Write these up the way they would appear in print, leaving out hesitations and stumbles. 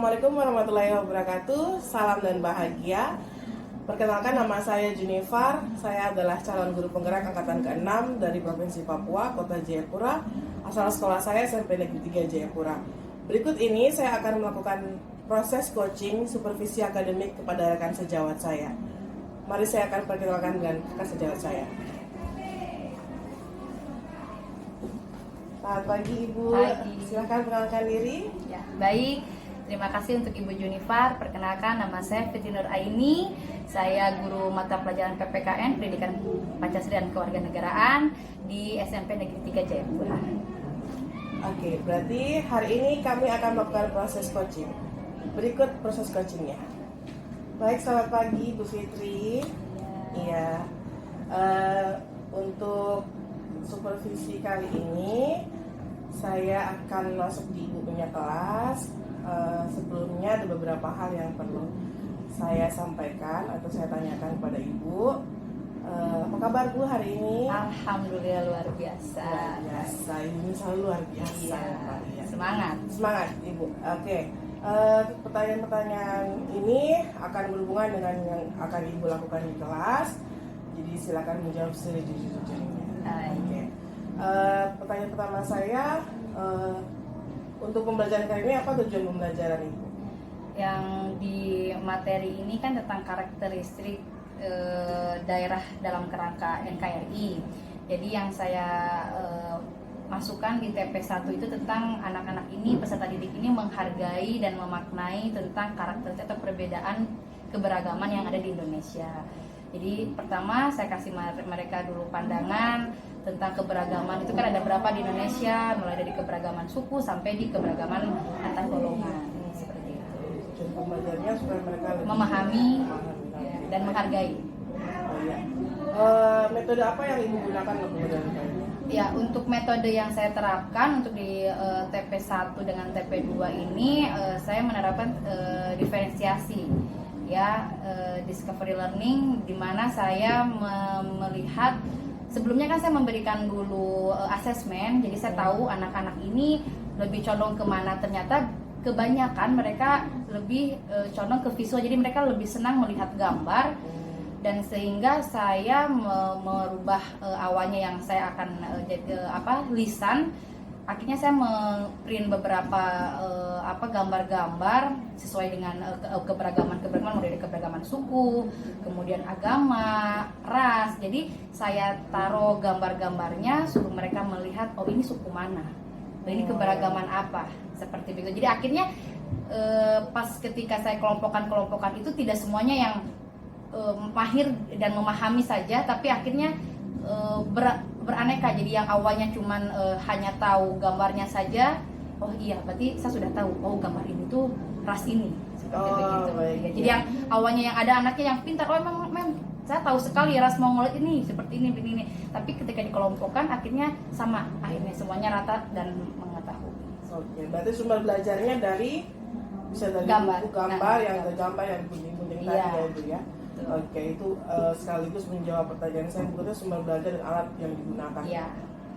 Assalamualaikum warahmatullahi wabarakatuh. Salam dan bahagia. Perkenalkan, nama saya Junifar. Saya adalah calon guru penggerak angkatan ke-6 dari Provinsi Papua, Kota Jayapura. Asal sekolah saya SMP Negeri 3 Jayapura. Berikut ini saya akan melakukan proses coaching supervisi akademik kepada rekan sejawat saya. Mari saya akan perkenalkan dengan rekan sejawat saya. Selamat pagi Ibu. Pagi. Silakan perkenalkan diri. Ya, baik. Terima kasih untuk Ibu Junifar. Perkenalkan, nama saya Fitri Nur Aini. Saya guru mata pelajaran PPKN Pendidikan Pancasila dan Kewarganegaraan di SMP Negeri 3 Jayapura. Oke, berarti hari ini kami akan melakukan proses coaching. Berikut proses coachingnya. Baik, selamat pagi Bu Fitri. Iya. Untuk supervisi kali ini saya akan masuk di Ibu punya kelas. Sebelumnya ada beberapa hal yang perlu saya sampaikan atau saya tanyakan kepada Ibu. Apa kabar Bu hari ini? Alhamdulillah luar biasa. Luar biasa, ini selalu luar biasa. Iya, Pak, ya. semangat. Ibu. Oke. Pertanyaan-pertanyaan ini akan berhubungan dengan yang akan Ibu lakukan di kelas. Jadi silakan menjawab sejujurnya. Oke. Pertanyaan pertama saya, untuk pembelajaran kali ini apa tujuan pembelajaran Ibu? Yang di materi ini kan tentang karakteristik daerah dalam kerangka NKRI. Jadi yang saya masukkan di TP1 itu tentang anak-anak ini, peserta didik ini menghargai dan memaknai tentang karakteristik atau perbedaan keberagaman yang ada di Indonesia. Jadi pertama saya kasih mereka dulu pandangan tentang keberagaman itu kan ada berapa di Indonesia, mulai dari keberagaman suku sampai di keberagaman antar golongan, seperti itu. Tujuan pembelajarannya supaya mereka lebih Memahami dan menghargai. Oh, iya. Metode apa yang Ibu gunakan untuk pembelajaran kali ini? Ya, untuk metode yang saya terapkan untuk di TP1 dengan TP2 ini saya menerapkan diferensiasi. Ya, discovery learning, di mana saya melihat sebelumnya kan saya memberikan dulu asesmen, jadi saya tahu anak-anak ini lebih condong kemana. Ternyata kebanyakan mereka lebih condong ke visual, jadi mereka lebih senang melihat gambar, dan sehingga saya merubah awalnya yang saya akan lisan. Akhirnya saya memprint beberapa gambar-gambar sesuai dengan keberagaman mulai dari keberagaman suku, kemudian agama, ras. Jadi saya taruh gambar-gambarnya, suruh mereka melihat, oh ini suku mana, oh, ini keberagaman apa, seperti begitu. Jadi akhirnya pas ketika saya kelompokkan itu tidak semuanya yang mahir dan memahami saja, tapi akhirnya beraneka. Jadi yang awalnya cuman hanya tahu gambarnya saja, oh iya berarti saya sudah tahu, oh gambar ini tuh ras ini, seperti begitu. Baik, ya, jadi yang awalnya yang ada anaknya yang pintar, oh memang saya tahu sekali ras Mongol ini seperti ini begini, tapi ketika dikelompokkan akhirnya sama, akhirnya semuanya rata dan mengetahui. Oke, berarti sumber belajarnya dari Gambar. buku gambar yang ada gambar yang gunting tadi Iya. ya Ibu ya. Oke, itu sekaligus menjawab pertanyaan saya, bukannya sumber belajar dan alat yang digunakan. Iya.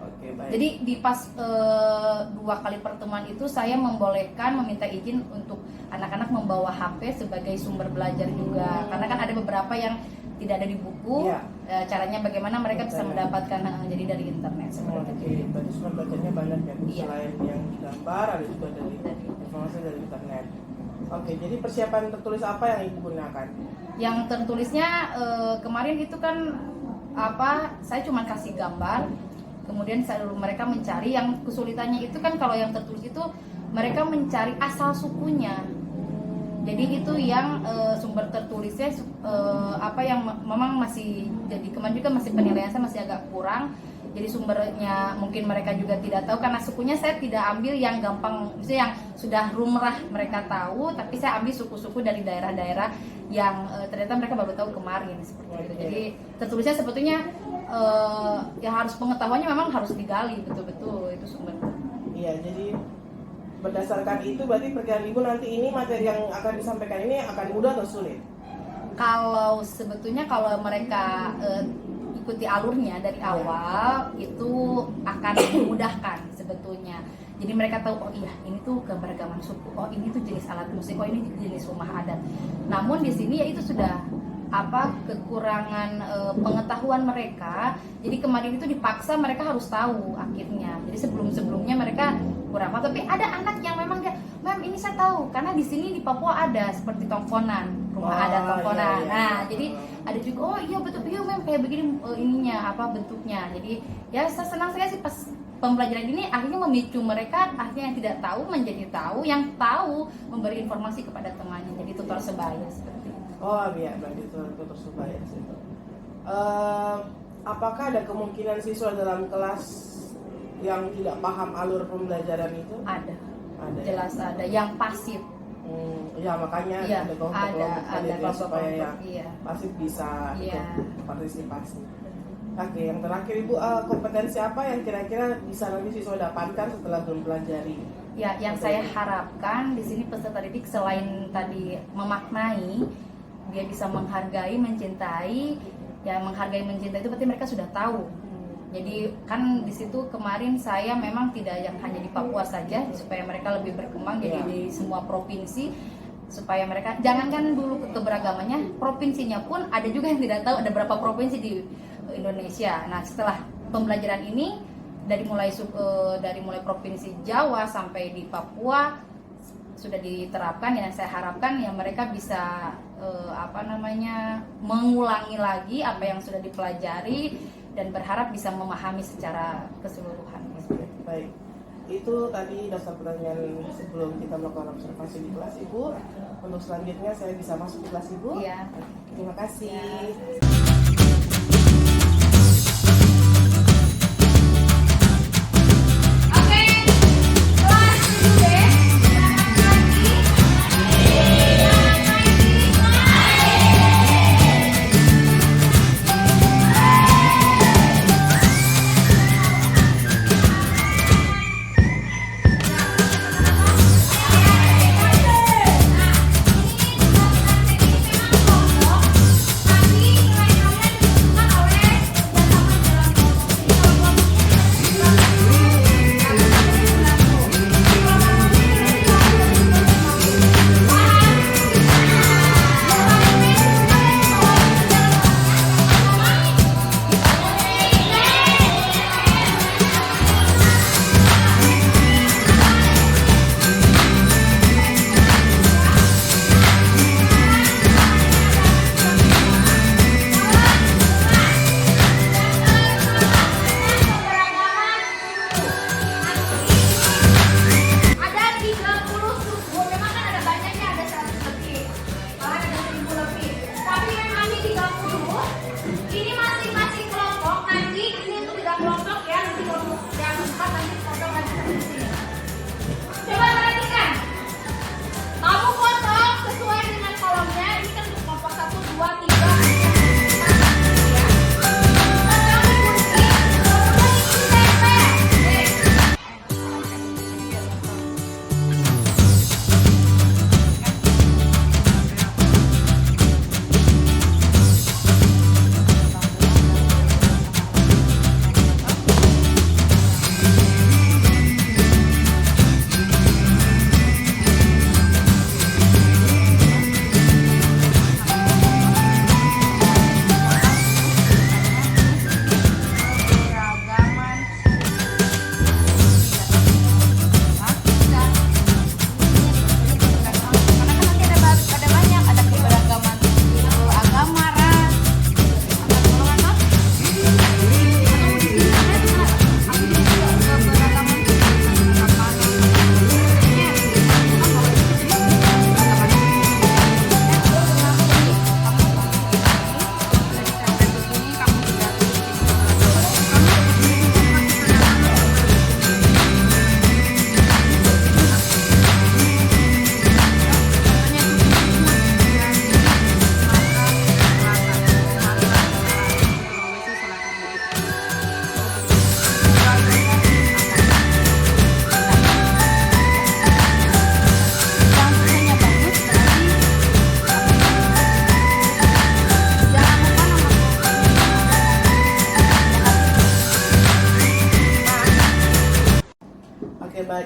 Oke, baik. Jadi di pas 2 kali pertemuan itu saya meminta izin untuk anak-anak membawa HP sebagai sumber belajar juga, karena kan ada beberapa yang tidak ada di buku. Iya. Caranya bagaimana mereka bisa mendapatkan jadi dari internet seperti Oke, itu. berarti sumber belajarnya banyak ya. Iya. Selain yang di gambar, ada juga dari informasi dari internet. Oke, jadi persiapan tertulis apa yang Ibu gunakan? Yang tertulisnya kemarin itu kan saya cuma kasih gambar, kemudian mereka mencari. Yang kesulitannya itu kan kalau yang tertulis itu mereka mencari asal sukunya. Jadi itu yang sumber tertulisnya yang memang masih, jadi kemarin juga masih penilaian saya masih agak kurang. Jadi sumbernya mungkin mereka juga tidak tahu, karena sukunya saya tidak ambil yang gampang, misalnya yang sudah lumrah mereka tahu, tapi saya ambil suku-suku dari daerah-daerah yang ternyata mereka baru tahu kemarin, seperti itu. Jadi tertulisnya sebetulnya yang harus pengetahuannya memang harus digali betul-betul itu sumber. Iya, jadi berdasarkan itu berarti perkiraan Ibu nanti ini materi yang akan disampaikan ini akan mudah atau sulit? Kalau sebetulnya kalau mereka ikuti alurnya dari awal itu akan memudahkan sebetulnya. Jadi mereka tahu, oh iya ini tuh keberagaman suku, oh ini tuh jenis alat musik, oh ini jenis rumah adat. Namun di sini ya itu sudah kekurangan pengetahuan mereka. Jadi kemarin itu dipaksa mereka harus tahu akhirnya. Jadi sebelumnya mereka kurang paham. Tapi ada anak yang memang dia, "Ma'am, ini saya tahu karena di sini di Papua ada seperti tongkonan, rumah adat tongkonan." Iya. Nah, jadi ada juga, "Oh iya betul, iya Ma'am, kayak begini ininya bentuknya." Jadi ya saya senang sekali sih pas pembelajaran ini akhirnya memicu mereka akhirnya yang tidak tahu menjadi tahu, yang tahu memberi informasi kepada temannya. Jadi tutor sebaya seperti itu. Oh iya, berarti tutor sebaya itu. Apakah ada kemungkinan siswa dalam kelas yang tidak paham alur pembelajaran itu? Ada, Ada. jelas ada yang pasif. Ya makanya Iya, ada kelompok-kelompok supaya yang iya. pasif bisa Iya. ikut partisipasi. Oke, yang terakhir Ibu, kompetensi apa yang kira-kira bisa nanti siswa dapatkan setelah mempelajari? Ya, yang saya harapkan di sini peserta didik selain tadi memaknai, dia bisa menghargai, mencintai. Ya, menghargai, mencintai itu berarti mereka sudah tahu. Jadi kan di situ kemarin saya memang tidak yang hanya di Papua saja supaya mereka lebih berkembang jadi di semua provinsi supaya mereka jangankan dulu keberagamannya, provinsinya pun ada juga yang tidak tahu ada berapa provinsi di Indonesia. Nah, setelah pembelajaran ini dari mulai provinsi Jawa sampai di Papua sudah diterapkan, yang saya harapkan ya mereka bisa mengulangi lagi apa yang sudah dipelajari dan berharap bisa memahami secara keseluruhan. Baik, itu tadi dasar pertanyaan sebelum kita melakukan observasi di kelas Ibu. Untuk selanjutnya saya bisa masuk di kelas Ibu. Iya. Terima kasih. Ya.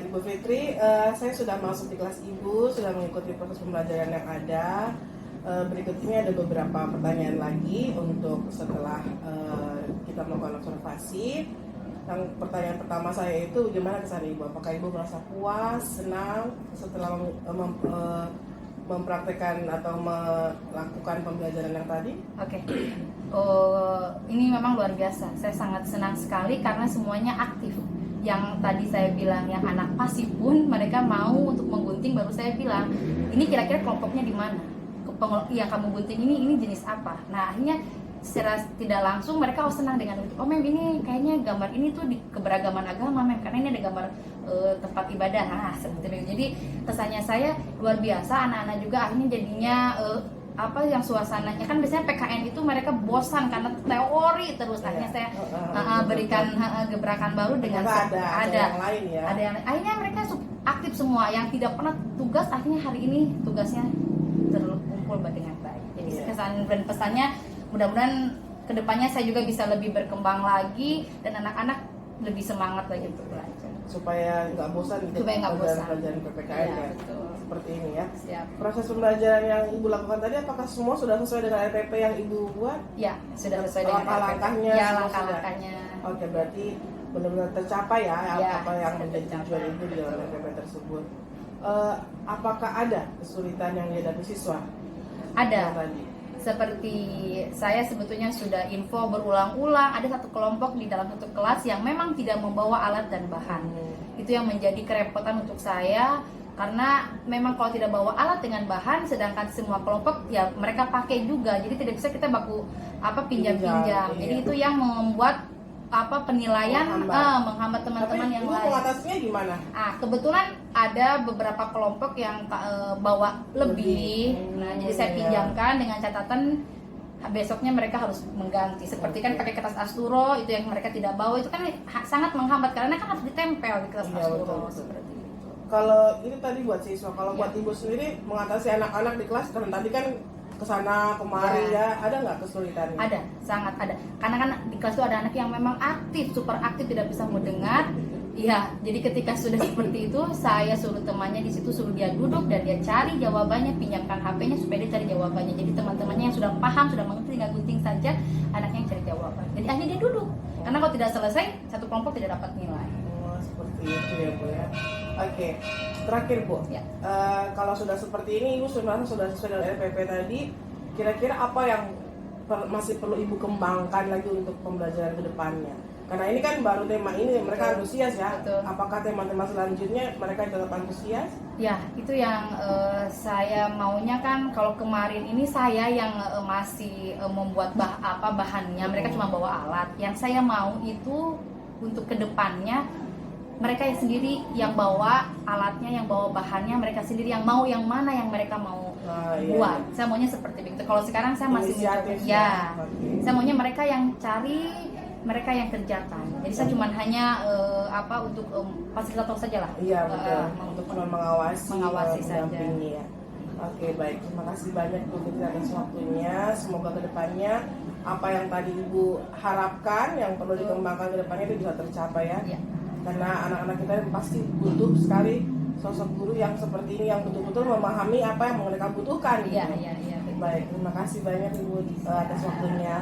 Baik, Ibu Fitri, saya sudah masuk di kelas Ibu, sudah mengikuti proses pembelajaran yang ada. Berikut ini ada beberapa pertanyaan lagi untuk setelah kita melakukan observasi. Yang pertanyaan pertama saya itu, bagaimana kesan Ibu? Apakah Ibu merasa puas, senang setelah mempraktekkan atau melakukan pembelajaran yang tadi? Oke. Ini memang luar biasa. Saya sangat senang sekali karena semuanya aktif. Yang tadi saya bilang yang anak pasif pun mereka mau untuk menggunting, baru saya bilang ini kira-kira kelompoknya di mana? Yang kamu gunting ini jenis apa? Nah, akhirnya secara tidak langsung mereka senang dengan itu. Oh mem, ini kayaknya gambar ini tuh di keberagaman agama mem, karena ini ada gambar tempat ibadah. Nah seperti itu. Jadi kesannya saya luar biasa. Anak-anak juga akhirnya jadinya yang suasananya kan biasanya PKN itu mereka bosan karena teori terus. Akhirnya saya berikan gebrakan baru dengan ada yang lain ya. Ada yang akhirnya mereka aktif semua. Yang tidak pernah tugas akhirnya hari ini tugasnya terkumpul dengan baik. Jadi kesan dan pesannya mudah-mudahan kedepannya saya juga bisa lebih berkembang lagi dan anak-anak lebih semangat lagi untuk belajar. Supaya nggak bosan gitu. Supaya nggak bosan. Pelajaran PPKN ya. Betul. Seperti ini ya. Siap. Proses pembelajaran yang Ibu lakukan tadi apakah semua sudah sesuai dengan RPP yang Ibu buat? Ya, sudah sesuai dengan langkah-langkahnya. Ya, langkah-langkahnya. Oke, berarti benar-benar tercapai ya, apa yang menjadi tercapai. tujuan Ibu di dalam RPP tersebut. Apakah ada kesulitan yang dihadapi siswa? Ada. Seperti saya sebetulnya sudah info berulang-ulang, ada satu kelompok di dalam satu kelas yang memang tidak membawa alat dan bahan. Itu yang menjadi kerepotan untuk saya, karena memang kalau tidak bawa alat dengan bahan, sedangkan semua kelompok ya mereka pakai juga, jadi tidak bisa kita baku pinjam-pinjam. Jadi itu yang membuat penilaian menghambat teman-teman yang lain. Mengatasinya gimana? Kebetulan ada beberapa kelompok yang bawa lebih. Nah, jadi saya pinjamkan dengan catatan besoknya mereka harus mengganti. Seperti kan pakai kertas asturo itu yang mereka tidak bawa, itu kan sangat menghambat karena kan harus ditempel di kertas asturo. Betul. Seperti itu. Kalau ini tadi buat siswa, kalau buat Ibu sendiri mengatasi anak-anak di kelas, karena tadi kan kesana kemari ya, ada nggak kesulitannya? Ada, sangat ada. Karena kan di kelas itu ada anak yang memang aktif, super aktif, tidak bisa mendengar. Iya, jadi ketika sudah seperti itu, saya suruh temannya di situ, suruh dia duduk dan dia cari jawabannya, pinjamkan HP-nya supaya dia cari jawabannya. Jadi teman-temannya yang sudah paham, sudah mengerti, tinggal gunting saja, anaknya yang cari jawaban. Jadi akhirnya dia duduk. Karena kalau tidak selesai, satu kelompok tidak dapat nilai. Seperti itu ya Bu ya. Oke, terakhir Bu, Ya. Kalau sudah seperti ini Ibu sudah sesuai dengan RPP tadi, kira-kira apa yang masih perlu Ibu kembangkan lagi untuk pembelajaran ke depannya? Karena ini kan baru tema ini, mereka antusias ya. Betul. Apakah tema-tema selanjutnya mereka tetap antusias? Ya, itu yang saya maunya kan. Kalau kemarin ini saya yang masih membuat bahannya, mereka cuma bawa alat. Yang saya mau itu untuk kedepannya mereka yang sendiri yang bawa alatnya, yang bawa bahannya, mereka sendiri yang mau yang mana yang mereka mau buat. Iya. Saya maunya seperti itu. Kalau sekarang saya masih mencoba, saya maunya mereka yang cari, mereka yang kerjakan. Jadi saya cuma hanya untuk fasilitator saja lah. Iya betul. Untuk cuma mengawasi saja. Ya. Oke, baik. Terima kasih banyak Bu Fitri atas waktunya. Semoga kedepannya apa yang tadi Ibu harapkan, yang perlu dikembangkan kedepannya itu bisa tercapai ya. Iya. Karena anak-anak kita pasti butuh sekali sosok guru yang seperti ini, yang betul-betul memahami apa yang mereka butuhkan. Iya. Baik, terima kasih banyak Ibu atas waktunya.